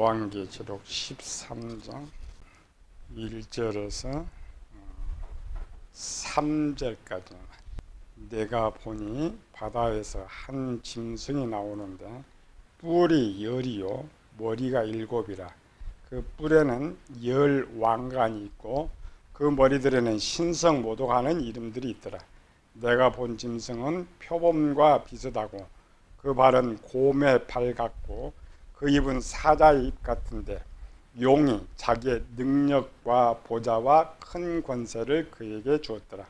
요한계시록 13장 1절에서 3절까지 내가 보니 바다에서 한 짐승이 나오는데 뿔이 열이요 머리가 일곱이라. 그 뿔에는 열 왕관이 있고 그 머리들에는 신성 모독 하는 이름들이 있더라. 내가 본 짐승은 표범과 비슷하고 그 발은 곰의 발 같고 그 입은 사자의 입 같은데 용이 자기의 능력과 보좌와 큰 권세를 그에게 주었더라.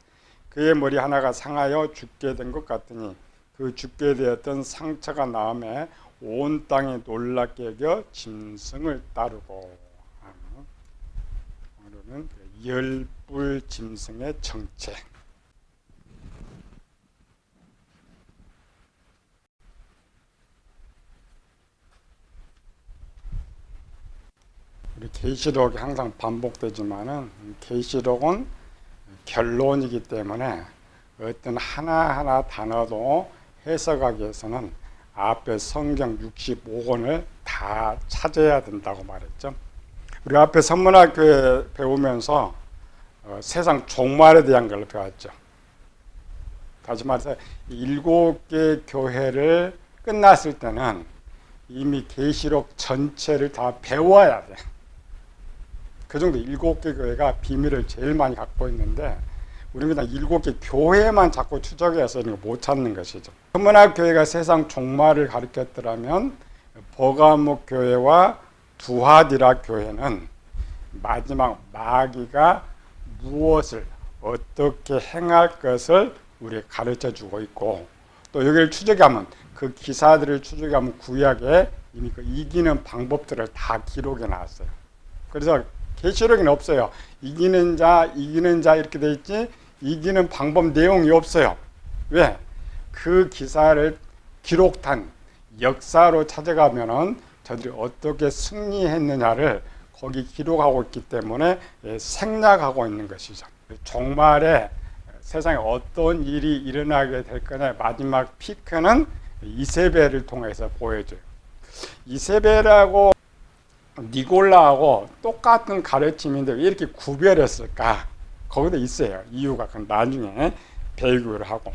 그의 머리 하나가 상하여 죽게 된 것 같으니 그 죽게 되었던 상처가 나음에 온 땅에 놀랍게 여겨 짐승을 따르고. 오늘은 열뿔 짐승의 정체. 우리 계시록이 항상 반복되지만은 계시록은 결론이기 때문에 어떤 하나하나 단어도 해석하기 위해서는 앞에 성경 65권을 다 찾아야 된다고 말했죠. 우리 앞에 선문학교에 배우면서 세상 종말에 대한 걸 배웠죠. 다시 말해서 7개 교회를 끝났을 때는 이미 계시록 전체를 다 배워야 돼. 그 정도 7개 교회가 비밀을 제일 많이 갖고 있는데 우리는 그냥 7개 교회만 자꾸 추적해서 못 찾는 것이죠. 선문학 교회가 세상 종말을 가르쳤더라면 버가목 교회와 두아디라 교회는 마지막 마귀가 무엇을 어떻게 행할 것을 우리에게 가르쳐주고 있고, 또 여기를 추적하면 그 기사들을 추적하면 구약에 이미 그 이기는 방법들을 다 기록해 놨어요. 그래서 계시록에는 없어요. 이기는 자 이렇게 돼 있지 이기는 방법 내용이 없어요. 왜? 그 기사를 기록한 역사로 찾아가면은 저들이 어떻게 승리했느냐를 거기 기록하고 있기 때문에 생략하고 있는 것이죠. 종말에 세상에 어떤 일이 일어나게 될 거냐 마지막 피크는 이세벨을 통해서 보여줘요. 이세벨하고 니골라하고 똑같은 가르침인데 왜 이렇게 구별했을까? 거기도 있어요. 이유가. 그건 나중에 배교를 하고.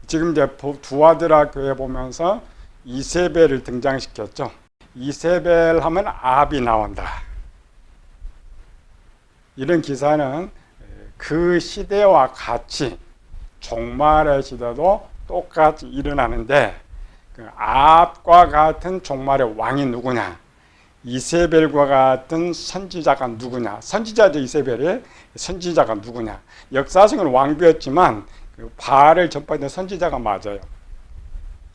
지금 이제 두아드라 교회 보면서 이세벨을 등장시켰죠. 이세벨 하면 아합이 나온다. 이런 기사는 그 시대와 같이 종말의 시대도 똑같이 일어나는데 그 아합과 같은 종말의 왕이 누구냐? 이세벨과 같은 선지자가 누구냐? 선지자죠. 이세벨이. 선지자가 누구냐? 역사적으로 왕비였지만 그 바알을 전파했던 선지자가 맞아요.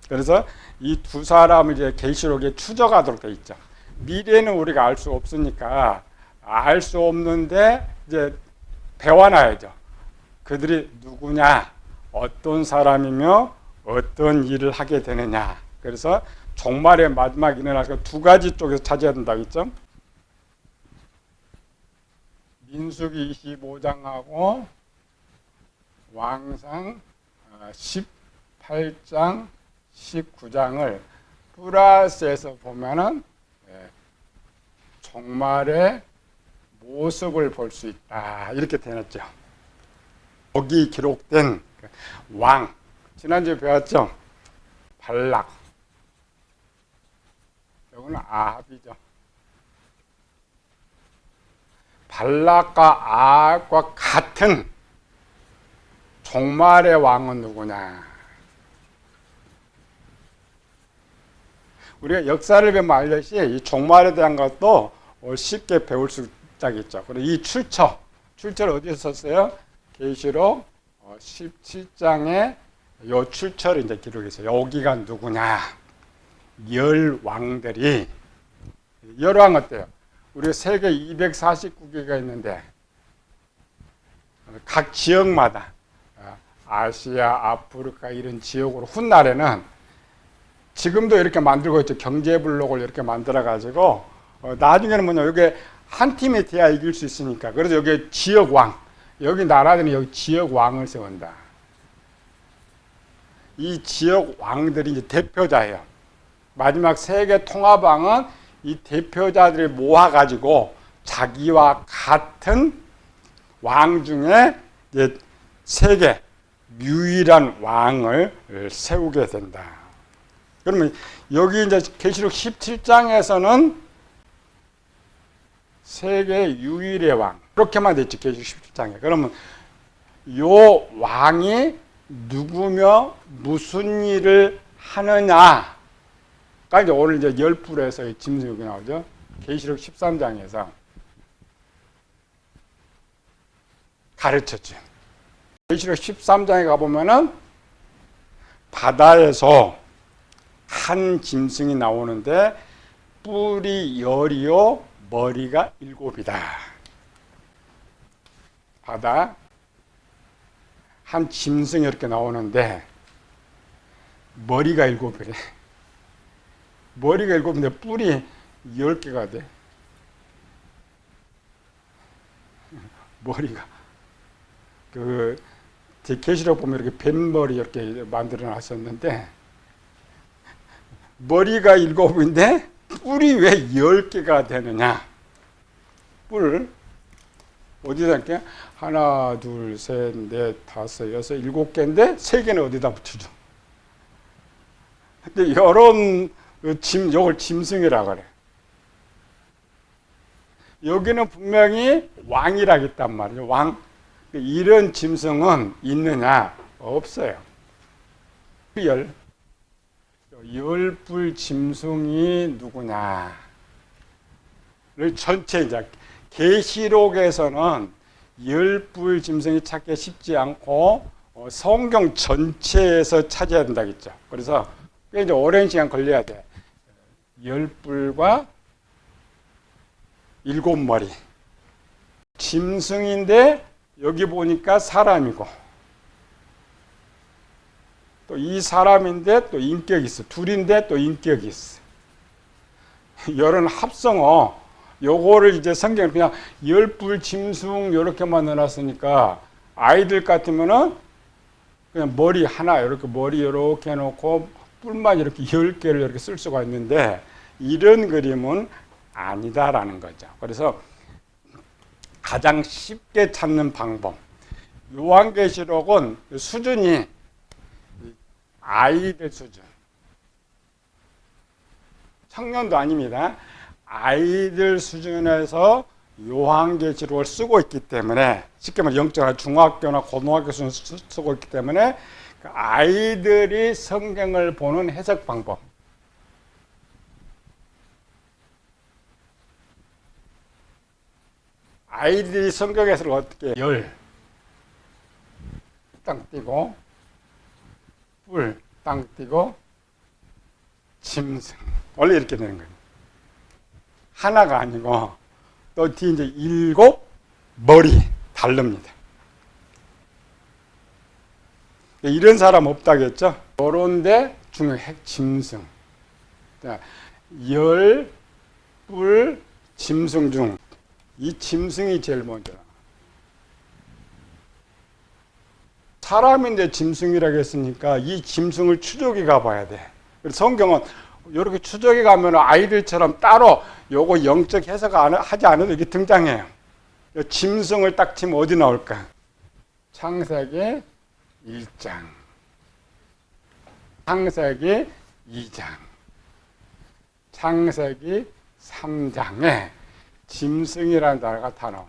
그래서 이 두 사람을 이제 계시록에 추적하도록 돼 있죠. 미래는 우리가 알 수 없으니까 알 수 없는데 이제 배워놔야죠. 그들이 누구냐? 어떤 사람이며 어떤 일을 하게 되느냐. 그래서 종말의 마지막 일어나서 두 가지 쪽에서 찾아야 된다고 했죠. 민수기 25장하고 왕상 18장 19장을 플러스해서 보면은 종말의 모습을 볼 수 있다. 이렇게 되었죠. 거기 기록된 왕, 지난주에 배웠죠. 발락. 이거는 아합이죠. 발락과 아합과 같은 종말의 왕은 누구냐? 우리가 역사를 배우면 알듯이 이 종말에 대한 것도 쉽게 배울 수 있죠. 그리고 이 출처를 어디서 썼어요? 계시록 17장에 요 출처를 이제 기록했어요. 여기가 누구냐? 열 왕들이, 열 왕 어때요? 우리 세계 249개가 있는데 각 지역마다 아시아, 아프리카 이런 지역으로 훗날에는 지금도 이렇게 만들고 있죠. 경제 블록을 이렇게 만들어 가지고 나중에는 뭐냐, 여기 한 팀이 돼야 이길 수 있으니까. 그래서 여기 지역 왕, 여기 나라들은 여기 지역 왕을 세운다. 이 지역 왕들이 이제 대표자예요. 마지막 세계 통합왕은 이 대표자들을 모아가지고 자기와 같은 왕 중에 이제 세계 유일한 왕을 세우게 된다. 그러면 여기 이제 계시록 17장에서는 세계 유일의 왕 그렇게만 됐지 계시록 17장에. 그러면 요 왕이 누구며 무슨 일을 하느냐가 이제 오늘 이제 열불에서 짐승이 나오죠. 계시록 13장에서 가르쳤죠. 계시록 13장에 가보면은 바다에서 한 짐승이 나오는데 뿔이 10이요 머리가 7이다. 바다 한 짐승이 이렇게 나오는데 머리가 7이래. 머리가 7인데 뿔이 10개가 돼. 머리가 제 계시록 보면 이렇게 뱀머리 이렇게 만들어 놨었는데 머리가 7인데 뿔이 왜 10개가 되느냐? 뿔 어디다 이렇게 하나, 둘, 셋, 넷, 다섯, 여섯, 7개인데 3개는 어디다 붙여줘? 근데 이런 요걸 짐승이라 그래. 여기는 분명히 왕이라겠단 말이죠. 왕. 이런 짐승은 있느냐? 없어요. 열불 짐승이 누구냐를 전체 이제 계시록에서는 열불 짐승이 찾기 쉽지 않고 성경 전체에서 찾아야 된다겠죠. 그래서 꽤 이제 오랜 시간 걸려야 돼. 열불과 7머리 짐승인데 여기 보니까 사람이고 또 이 사람인데 또 인격이 있어. 둘인데 또 인격이 있어. 이런 합성어 요거를 이제 성경을 그냥 열불 짐승 이렇게만 넣어놨으니까 아이들 같으면은 그냥 머리 하나 이렇게 머리 이렇게 해놓고 뿔만 이렇게 10개를 이렇게 쓸 수가 있는데 이런 그림은 아니다라는 거죠. 그래서 가장 쉽게 찾는 방법. 요한계시록은 수준이 아이들 수준. 청년도 아닙니다. 아이들 수준에서 요한계시록을 쓰고 있기 때문에 쉽게 말해 영적인 중학교나 고등학교 수준 쓰고 있기 때문에 아이들이 성경을 보는 해석 방법. 아이들이 성경 해석을 어떻게 열 땅 띄고 뿔 땅 띄고 짐승 원래 이렇게 되는 거예요. 하나가 아니고 또 뒤에 이제 7머리 다릅니다. 이런 사람 없다겠죠? 요런데 중에 짐승. 열, 뿔, 짐승 중 이 짐승이 제일 먼저. 사람인데 짐승이라고 했으니까 이 짐승을 추적해 가봐야 돼. 성경은 이렇게 추적해 가면 아이들처럼 따로 요거 영적 해석 하지 않아도 이게 등장해요. 짐승을 딱 치면 어디 나올까? 창세기 1장, 창세기 2장, 창세기 3장에 짐승이라는 단어가 다 나와.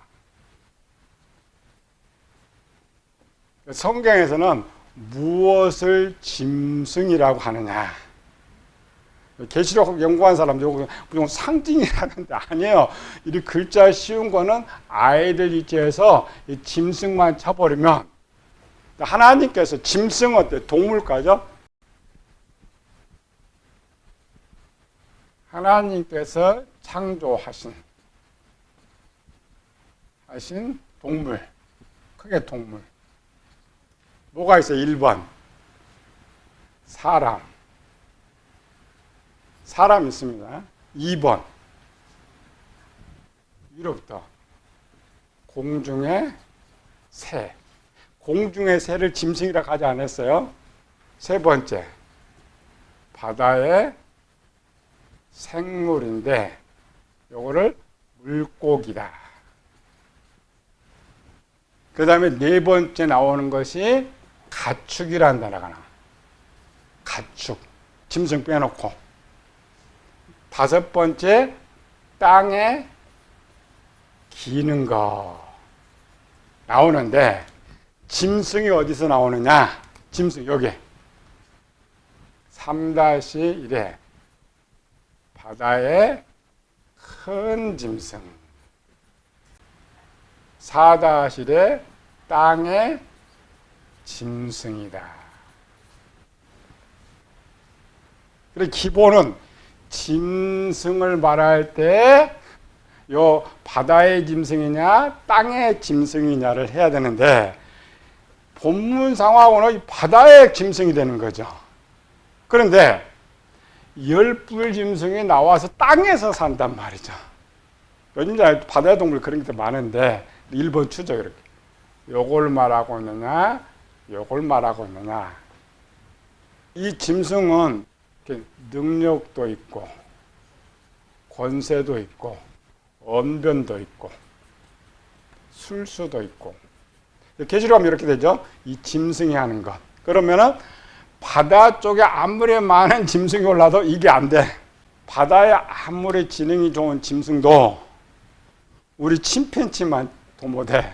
성경에서는 무엇을 짐승이라고 하느냐? 계시록 연구한 사람 요거 무슨 상징이라는데 아니에요. 이 글자 쉬운 거는 아이들 입장에서 이 짐승만 쳐버리면 하나님께서 짐승 어때? 동물과죠? 하나님께서 창조하신 동물, 크게 동물. 뭐가 있어요? 1번 사람 있습니다. 2번 위로부터 공중의 새. 공중의 새를 짐승이라고 하지 않았어요? 세 번째 바다의 생물인데 요거를 물고기다. 그 다음에 네 번째 나오는 것이 가축이라는 단어가 나와. 가축. 짐승 빼놓고. 다섯 번째, 땅에 기는 거 나오는데, 짐승이 어디서 나오느냐? 짐승, 여기. 3-1에 바다의 큰 짐승. 4-1에 땅의 짐승이다. 그래서 기본은 짐승을 말할 때 요 바다의 짐승이냐 땅의 짐승이냐를 해야 되는데 본문 상황으로는 바다의 짐승이 되는 거죠. 그런데 열불 짐승이 나와서 땅에서 산단 말이죠. 요즘 바다의 동물 그런 게 많은데 일본 추적 이렇게 요걸 말하고 있느냐 요걸 말하고 있느냐. 이 짐승은 능력도 있고 권세도 있고 언변도 있고 술수도 있고 계시록하면 이렇게 되죠. 이 짐승이 하는 것. 그러면은 바다 쪽에 아무리 많은 짐승이 올라도 이게 안 돼. 바다에 아무리 지능이 좋은 짐승도 우리 침팬지만 또 못해.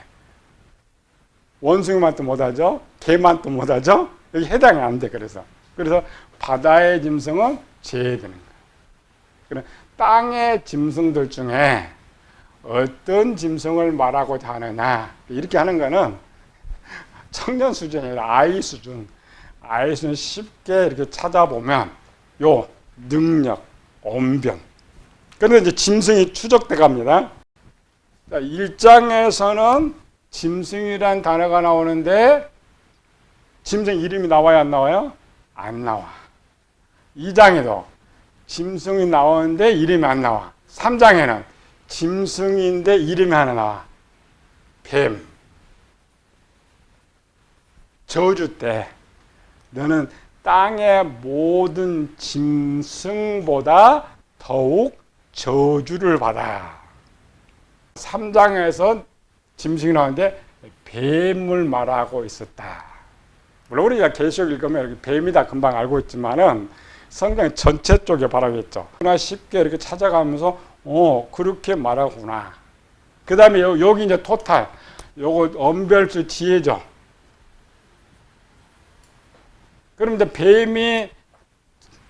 원숭이만 또 못하죠. 개만 또 못하죠. 여기 해당이 안 돼. 그래서 바다의 짐승은 제외되는 거예요. 그럼 땅의 짐승들 중에 어떤 짐승을 말하고자 하느냐 이렇게 하는 거는 청년 수준이 아니라 아이 수준 쉽게 이렇게 찾아보면 요 능력, 언변. 그런데 이제 짐승이 추적돼 갑니다. 1장에서는 짐승이란 단어가 나오는데 짐승 이름이 나와요, 안 나와요? 안 나와. 2장에도 짐승이 나오는데 이름이 안 나와. 3장에는 짐승인데 이름이 하나 나와. 뱀. 저주 때 너는 땅의 모든 짐승보다 더욱 저주를 받아. 3장에서 짐승이 나오는데 뱀을 말하고 있었다. 물론 우리가 계시록 읽으면 이렇게 뱀이다 금방 알고 있지만은 성경 전체 쪽에 바라겠죠. 그러나 쉽게 이렇게 찾아가면서 그렇게 말하구나. 그 다음에 여기 이제 토탈 요거 언별수 지혜죠. 그럼 이제 뱀이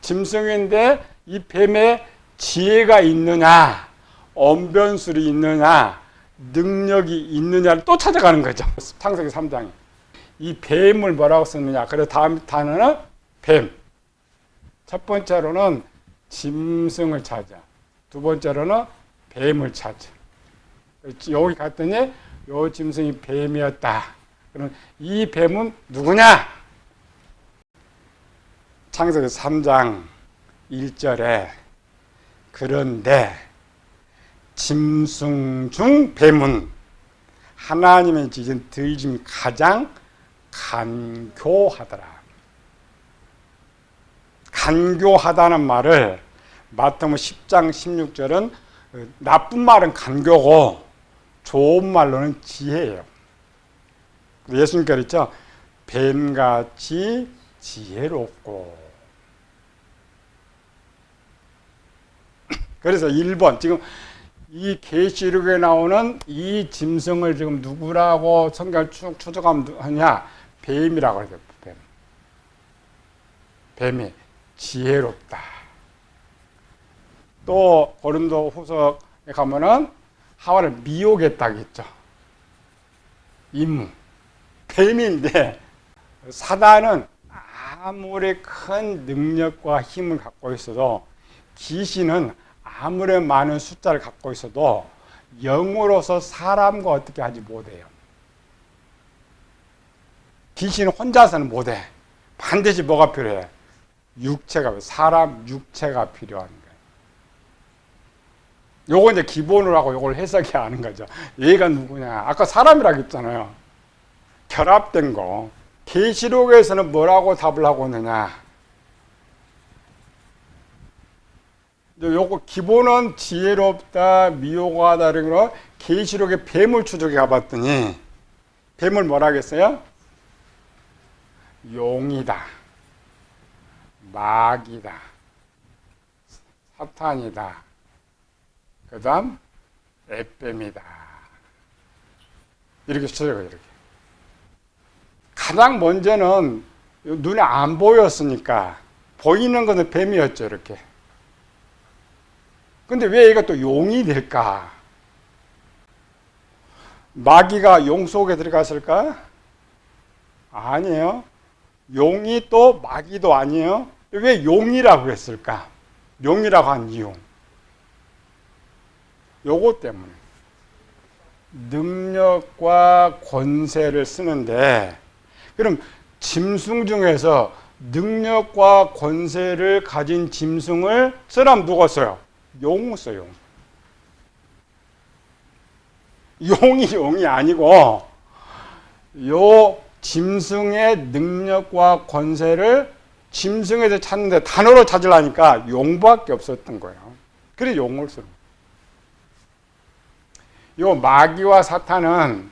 짐승인데 이 뱀에 지혜가 있느냐, 언변술이 있느냐, 능력이 있느냐를 또 찾아가는 거죠. 창세기 3장에. 이 뱀을 뭐라고 썼느냐. 그래서 다음 단어는 뱀. 첫 번째로는 짐승을 찾아. 두 번째로는 뱀을 찾아. 여기 갔더니 요 짐승이 뱀이었다. 그럼 이 뱀은 누구냐? 창세기 3장 1절에 그런데 짐승 중 뱀은 하나님의 지은 들이 중 가장 간교하더라. 간교하다는 말을 마태복음 10장 16절은 나쁜 말은 간교고 좋은 말로는 지혜예요. 예수님께서 그랬죠. 뱀같이 지혜롭고. 그래서 1번 지금 이 계시록에 나오는 이 짐승을 지금 누구라고 성경을 쭉 추적하냐? 뱀이라고 그러죠. 뱀. 뱀이 지혜롭다. 또 고린도 후서에 가면은 하와를 미혹했다고 했죠. 임무. 뱀인데 사단은 아무리 큰 능력과 힘을 갖고 있어도 귀신은 아무리 많은 숫자를 갖고 있어도 영으로서 사람과 어떻게 하지 못해요. 귀신은 혼자서는 못해. 반드시 뭐가 필요해? 육체가, 사람 육체가 필요한 거예요. 요거 이제 기본으로 하고 요걸 해석해야 하는 거죠. 얘가 누구냐? 아까 사람이라고 했잖아요. 결합된 거. 계시록에서는 뭐라고 답을 하고 있느냐? 요거 기본은 지혜롭다, 미호가다는 거 계시록의 뱀을 추적해 가봤더니 뱀을 뭐라 하겠어요? 용이다, 마귀다, 사탄이다, 그 다음 앳뱀이다. 이렇게 추적해요. 이렇게. 가장 먼저는 눈에 안 보였으니까 보이는 것은 뱀이었죠. 이렇게. 근데 왜 얘가 또 용이 될까? 마귀가 용 속에 들어갔을까? 아니에요. 용이 또 마귀도 아니에요. 왜 용이라고 했을까? 용이라고 한 이유. 요거 때문에. 능력과 권세를 쓰는데, 그럼 짐승 중에서 능력과 권세를 가진 짐승을 쓰라면 누가 써요? 용 써요. 용이 아니고 요 짐승의 능력과 권세를 짐승에서 찾는데 단어로 찾으려니까 용밖에 없었던 거예요. 그래서 용을 쓰는 거예요. 요 마귀와 사탄은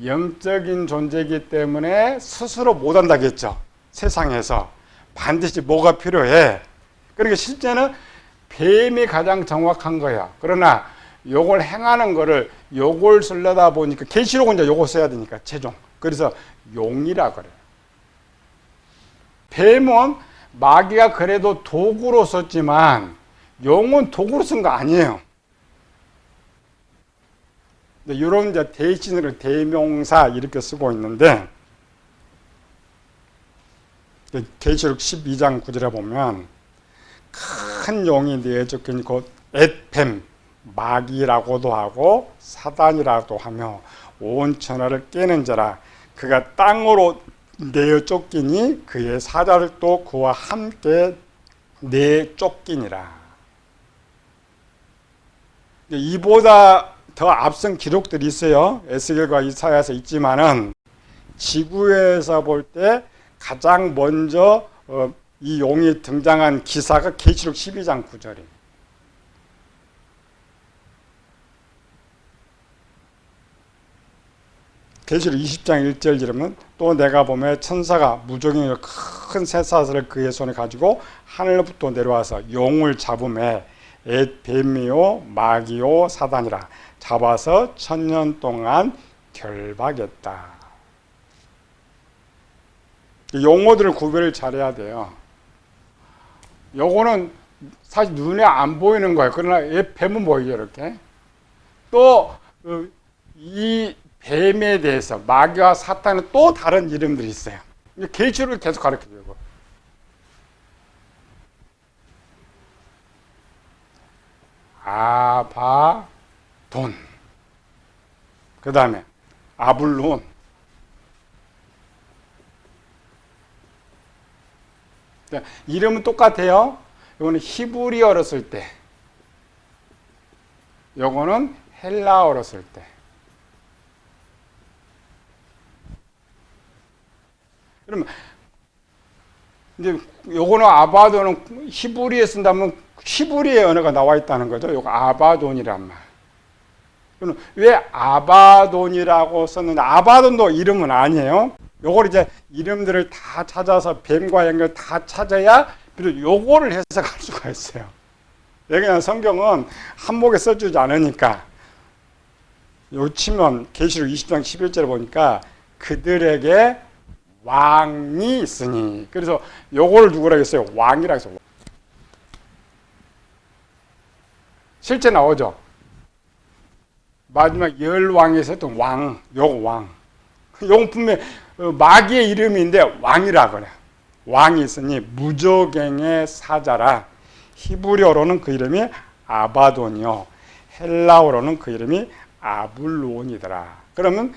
영적인 존재이기 때문에 스스로 못한다고 했죠. 세상에서 반드시 뭐가 필요해. 그러니까 실제는 뱀이 가장 정확한 거야. 그러나 요걸 행하는 거를 요걸 쓰려다 보니까 계시록은 이제 요거 써야 되니까 최종. 그래서 용이라 그래요. 뱀은 마귀가 그래도 도구로 썼지만 용은 도구로 쓴 거 아니에요. 이런 이제 대신으로 대명사 이렇게 쓰고 있는데 계시록 12장 9절에 보면 큰 용이 내쫓긴 곧 앳뱀 마귀라고도 하고 사단이라고도 하며 온 천하를 깨는 자라 그가 땅으로 내어 쫓기니 그의 사자를 또 그와 함께 내 쫓기니라. 이보다 더 앞선 기록들이 있어요. 에스겔과 이사야에서 있지만은 지구에서 볼 때 가장 먼저 이 용이 등장한 기사가 계시록 12장 9절이에요. 계시록 20장 1절 이르면 또 내가 보매 천사가 무적인 큰 쇠사슬을 그의 손에 가지고 하늘로부터 내려와서 용을 잡음에 앳뱀이요 마귀요 사단이라 잡아서 1000년 동안 결박했다. 용어들을 구별을 잘해야 돼요. 요거는 사실 눈에 안 보이는 거예요. 그러나 뱀은 보이죠, 이렇게. 또 이 뱀에 대해서 마귀와 사탄은 또 다른 이름들이 있어요. 계시록을 계속 가르쳐줘요. 아바돈, 그 다음에 아블론, 이름은 똑같아요. 이거는 히브리어로 쓸 때, 요거는 헬라어로 쓸 때. 그러면 이제 요거는 아바돈은 히브리에 쓴다면 히브리의 언어가 나와 있다는 거죠. 요거 아바돈이란 말. 그럼 왜 아바돈이라고 썼는데 아바돈도 이름은 아니에요. 요걸 이제 이름들을 다 찾아서 뱀과 연결 다 찾아야 비록 요거를 해석할 수가 있어요. 왜냐하면 성경은 한목에 써주지 않으니까. 요 치면 계시록 20장 11절에 보니까 그들에게 왕이 있으니. 그래서 요거를 누구라고 했어요? 왕이라고 했어요. 실제 나오죠. 마지막 열왕에서 했던 왕, 요거 왕. 요건 분명히 마귀의 이름인데 왕이라 그래. 왕이 있으니 무저갱의 사자라. 히브리어로는 그 이름이 아바돈이요. 헬라어로는 그 이름이 아블론이더라. 그러면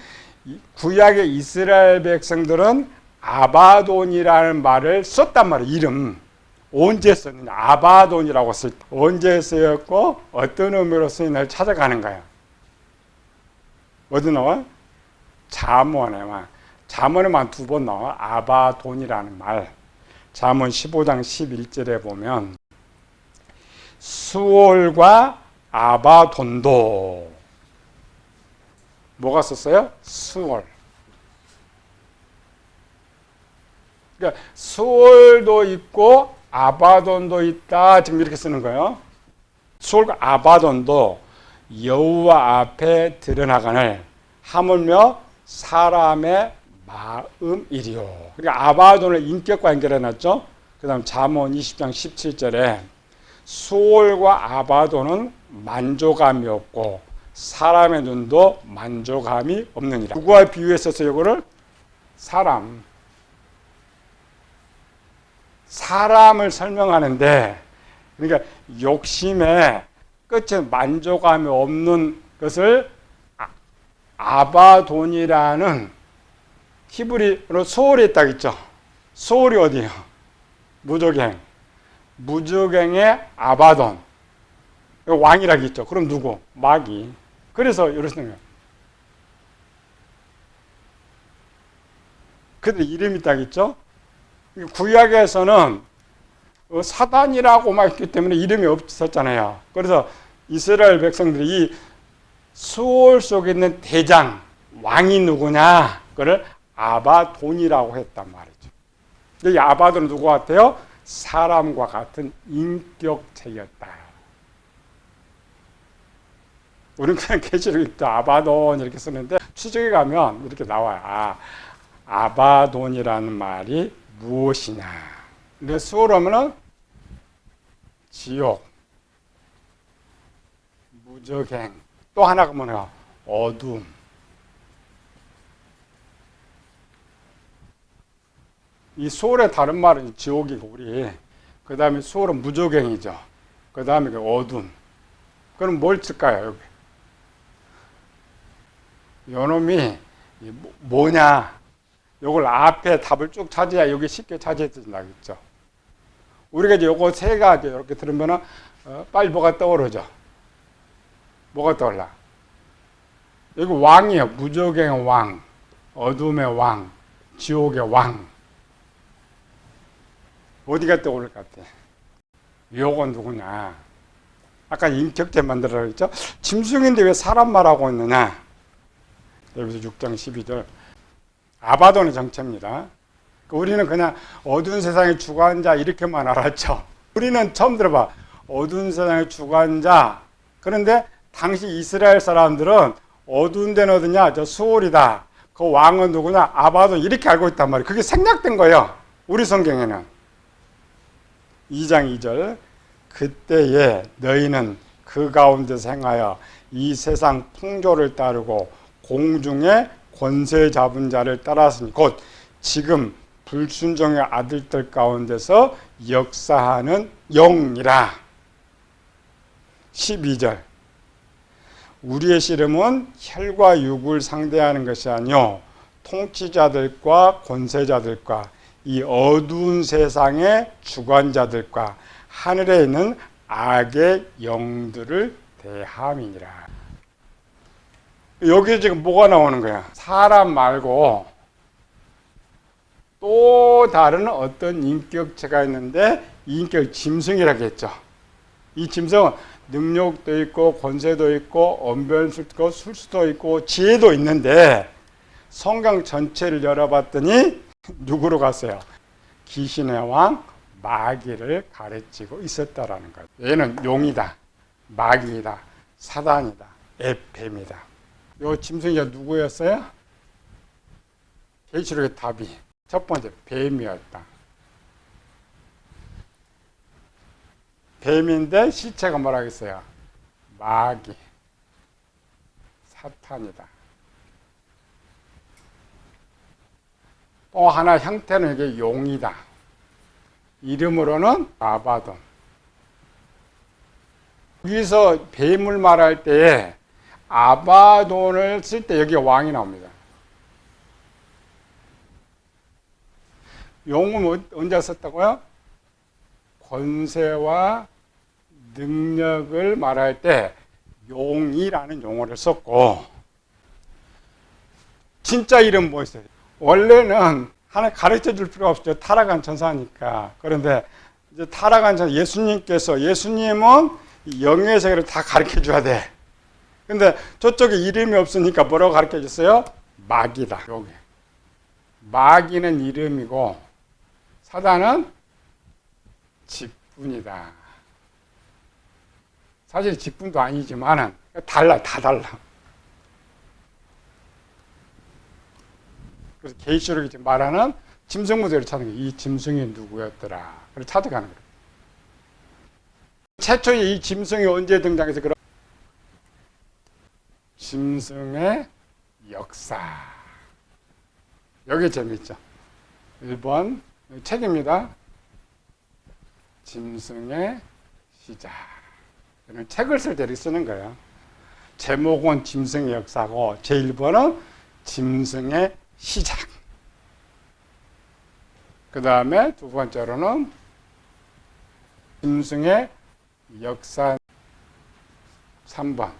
구약의 이스라엘 백성들은 아바돈이라는 말을 썼단 말이에요. 이름. 언제 썼느냐. 아바돈이라고 쓸 때. 언제 쓰였고 어떤 의미로 쓰였나를 찾아가는 거예요. 어디 나와? 잠언에만. 잠언에만 2번 나와. 아바돈이라는 말. 잠언 15장 11절에 보면 수올과 아바돈도. 뭐가 썼어요? 수올. 그러니까 수올도 있고 아바돈도 있다. 지금 이렇게 쓰는 거예요. 수올과 아바돈도 여호와 앞에 드러나가늘 하물며 사람의 마음이리요. 그러니까 아바돈을 인격과 연결해놨죠. 그 다음 잠언 20장 17절에 수올과 아바돈은 만족함이 없고 사람의 눈도 만족함이 없느니라. 누구와 비유했었어 이거를? 사람을 설명하는데, 그러니까 욕심에 끝에 만족함이 없는 것을 아바돈이라는 히브리어로 소울이 있다고 했죠. 소울이 어디예요? 무적행. 무적행의 아바돈. 왕이라고 했죠. 그럼 누구? 마귀. 그래서 이러시는 거예요. 그들 이름이 있다고 했죠. 구약에서는 사단이라고 했기 때문에 이름이 없었잖아요. 그래서 이스라엘 백성들이 이 수올 속에 있는 대장, 왕이 누구냐? 그걸 아바돈이라고 했단 말이죠. 이 아바돈은 누구 같아요? 사람과 같은 인격체였다. 우리는 그냥 계시록 아바돈 이렇게 쓰는데 추적에 가면 이렇게 나와요. 아바돈이라는 말이 무엇이냐? 근데 수월하면은 지옥, 무적행, 또 하나가 뭐냐? 어둠. 이 수월의 다른 말은 지옥이고 우리. 그 다음에 수월은 무적행이죠. 그 다음에 어둠. 그럼 뭘 쓸까요? 여기. 요놈이 뭐냐? 요걸 앞에 답을 쭉 찾아야 여기 쉽게 찾아진다겠죠. 우리가 이제 요거 세 가지 이렇게 들으면은 빨리 뭐가 떠오르죠. 뭐가 떠올라? 여기 왕이에요. 무적의 왕, 어둠의 왕, 지옥의 왕. 어디가 떠오를 것 같아? 요건 누구냐? 아까 인격체 만들어라 그랬죠? 짐승인데 왜 사람 말하고 있느냐? 여기서 6장 12절. 아바돈의 정체입니다. 우리는 그냥 어두운 세상의 주관자 이렇게만 알았죠. 우리는 처음 들어봐. 어두운 세상의 주관자. 그런데 당시 이스라엘 사람들은 어두운 데는 어디냐? 저 수올이다. 그 왕은 누구냐? 아바돈. 이렇게 알고 있단 말이에요. 그게 생략된 거예요. 우리 성경에는. 2장 2절. 그때에 너희는 그 가운데서 행하여 이 세상 풍조를 따르고 공중의 권세 잡은 자를 따랐으니 곧 지금 불순종의 아들들 가운데서 역사하는 영이라. 12절. 우리의 씨름은 혈과 육을 상대하는 것이 아니요 통치자들과 권세자들과 이 어두운 세상의 주관자들과 하늘에 있는 악의 영들을 대함이니라. 여기 지금 뭐가 나오는 거야? 사람 말고 또 다른 어떤 인격체가 있는데 이 인격 짐승이라고 했죠. 이 짐승은 능력도 있고 권세도 있고 언변술도 있고 술수도 있고 지혜도 있는데 성경 전체를 열어봤더니 누구로 갔어요? 귀신의 왕 마귀를 가르치고 있었다라는 거예요. 얘는 용이다, 마귀이다, 사단이다, 뱀이다. 요 짐승이 누구였어요? 계시록의 답이 첫 번째 뱀이었다. 뱀인데 실체가 뭐라고 했어요? 마귀, 사탄이다. 또 하나 형태는 이게 용이다. 이름으로는 아바돈. 여기서 뱀을 말할 때에 아바돈을 쓸 때 여기 왕이 나옵니다. 용은 언제 썼다고요? 권세와 능력을 말할 때 용이라는 용어를 썼고, 진짜 이름 뭐였어요? 원래는 하나 가르쳐 줄 필요가 없죠. 타락한 천사니까. 그런데 이제 타락한 자 예수님은 영의 세계를 다 가르쳐 줘야 돼. 근데 저쪽에 이름이 없으니까 뭐라고 가르쳐 줬어요? 마귀다. 여기. 마귀는 이름이고 사단은 직분이다. 사실 직분도 아니지만은 달라, 다 달라. 그래서 계시록이 말하는 짐승무대를 찾는 거예요. 이 짐승이 누구였더라. 그래서 찾아가는 거예요. 최초에 이 짐승이 언제 등장해서 그런 짐승의 역사. 여기 재미있죠. 1번 책입니다. 짐승의 시작. 이런 책을 쓸 때 이렇게 쓰는 거예요. 제목은 짐승의 역사고 제1번은 짐승의 시작. 그 다음에 두 번째로는 짐승의 역사. 3번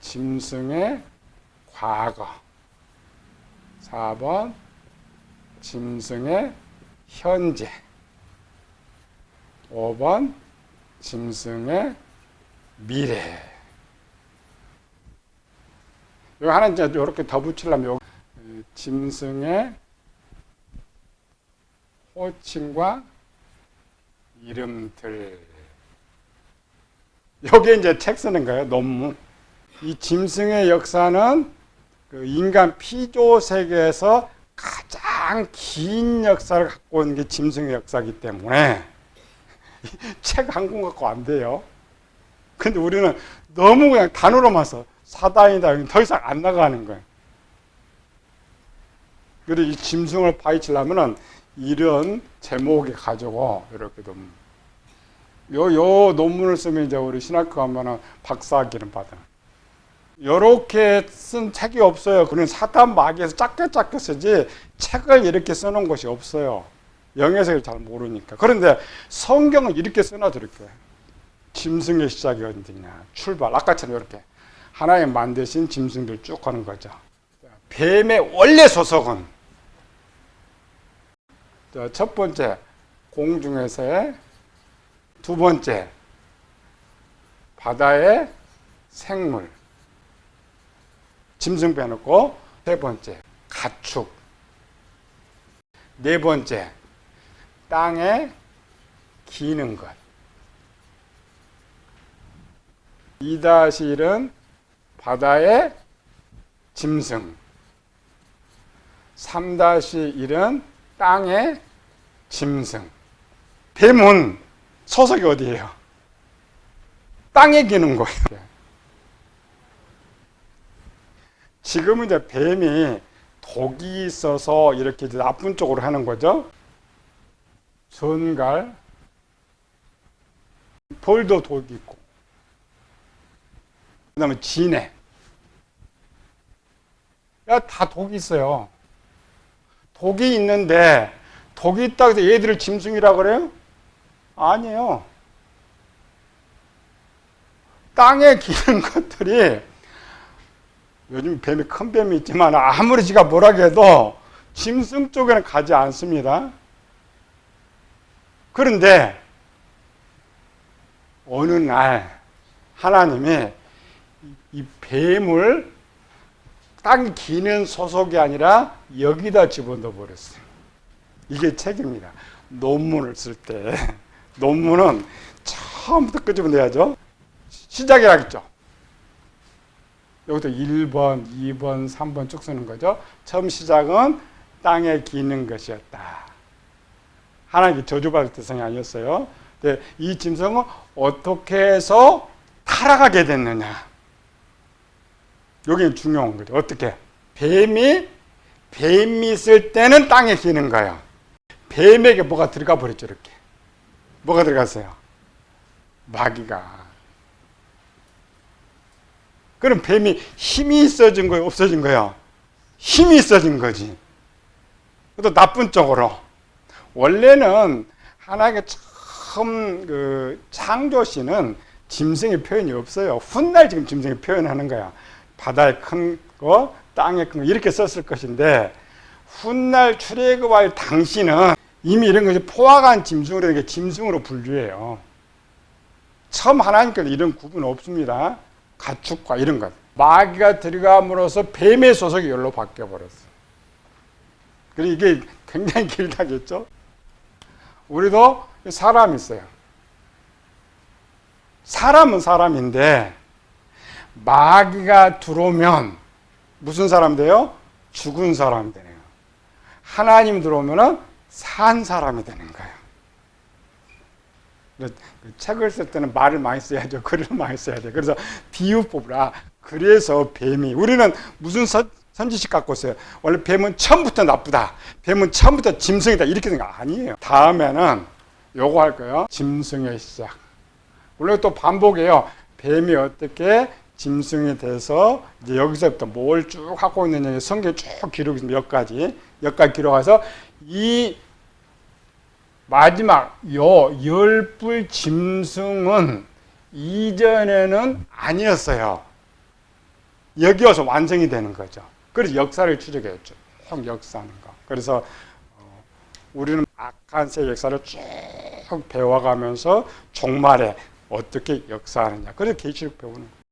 짐승의 과거. 4번 짐승의 현재. 5번 짐승의 미래. 여기 하나 이제 이렇게 더 붙이려면 짐승의 호칭과 이름들. 여기에 이제 책 쓰는 거예요. 논문. 이 짐승의 역사는 그 인간 피조 세계에서 가장 긴 역사를 갖고 있는 게 짐승의 역사이기 때문에 책 한 권 갖고 안 돼요. 근데 우리는 너무 그냥 단어로만 써. 사단이다. 더 이상 안 나가는 거예요. 그리고 이 짐승을 파헤치려면은 이런 제목이 가지고 이렇게 논문. 요 논문을 쓰면 이제 우리 신학교 가면은 박사학위를 받아. 요렇게 쓴 책이 없어요. 그런 사단 마귀에서 작게 쓰지 책을 이렇게 써놓은 것이 없어요. 영예색을 잘 모르니까. 그런데 성경은 이렇게 써놔도 이렇게 짐승의 시작이 어디냐, 출발. 아까처럼 이렇게 하나님 만드신 짐승들 쭉 하는 거죠. 뱀의 원래 소속은 첫 번째 공중에서의, 두 번째 바다의 생물, 짐승 빼놓고, 세 번째 가축, 네 번째 땅에 기는 것. 2-1은 바다의 짐승, 3-1은 땅의 짐승. 뱀은 소속이 어디예요? 땅에 기는 거예요. 지금은 이제 뱀이 독이 있어서 이렇게 이제 나쁜 쪽으로 하는 거죠. 전갈, 벌도 독이 있고, 그 다음에 진해. 다 독이 있어요. 독이 있는데, 독이 있다고 해서 얘들을 짐승이라고 그래요? 아니에요. 땅에 기는 것들이, 요즘 뱀이 큰 뱀이 있지만 아무리 지가 뭐라 해도 짐승 쪽에는 가지 않습니다. 그런데 어느 날 하나님이 이 뱀을 땅 기는 소속이 아니라 여기다 집어넣어 버렸어요. 이게 책입니다. 논문을 쓸 때 논문은 처음부터 끄집어내야죠. 시작이라겠죠. 여기서 1번, 2번, 3번 쭉 쓰는 거죠. 처음 시작은 땅에 기는 것이었다. 하나님께 저주받을 대상이 아니었어요. 근데 이 짐승은 어떻게 해서 타락하게 됐느냐. 여기는 중요한 거죠. 어떻게? 뱀이 있을 때는 땅에 기는 거예요. 뱀에게 뭐가 들어가 버렸죠, 이렇게. 뭐가 들어갔어요? 마귀가. 그럼 뱀이 힘이 있어진 거예요, 없어진 거예요? 힘이 있어진 거지. 또 나쁜 쪽으로. 원래는 하나님의 처음 그 창조시는 짐승의 표현이 없어요. 훗날 지금 짐승의 표현하는 거야. 바다에 큰 거, 땅에 큰 거 이렇게 썼을 것인데 훗날 출애굽할 당시는 이미 이런 것이 포화관 짐승으로 이렇게 짐승으로 분류해요. 처음 하나님께서 이런 구분 없습니다. 가축과 이런 것. 마귀가 들어감으로써 뱀의 소속이 열로 바뀌어버렸어. 그리고 이게 굉장히 길다겠죠? 우리도 사람이 있어요. 사람은 사람인데 마귀가 들어오면 무슨 사람 돼요? 죽은 사람이 되네요. 하나님 들어오면은 산 사람이 되는 거예요. 책을 쓸 때는 말을 많이 써야죠. 글을 많이 써야 돼요. 그래서 비유법이라. 그래서 뱀이, 우리는 무슨 선지식 갖고 있어요. 원래 뱀은 처음부터 나쁘다. 뱀은 처음부터 짐승이다. 이렇게 생각 아니에요. 다음에는 요거 할 거예요. 짐승의 시작. 원래 또 반복해요. 뱀이 어떻게 짐승이 돼서 이제 여기서부터 뭘 쭉 하고 있느냐 성경에 쭉 기록이 있습니다. 여기까지 기록해서 이 마지막 요 열불 짐승은 이전에는 아니었어요. 여기 와서 완성이 되는 거죠. 그래서 역사를 추적했죠. 쭉 역사하는 거. 그래서 우리는 악한 새 역사를 쭉 배워가면서 종말에 어떻게 역사하느냐. 그래서 계시록 배우는 거예요.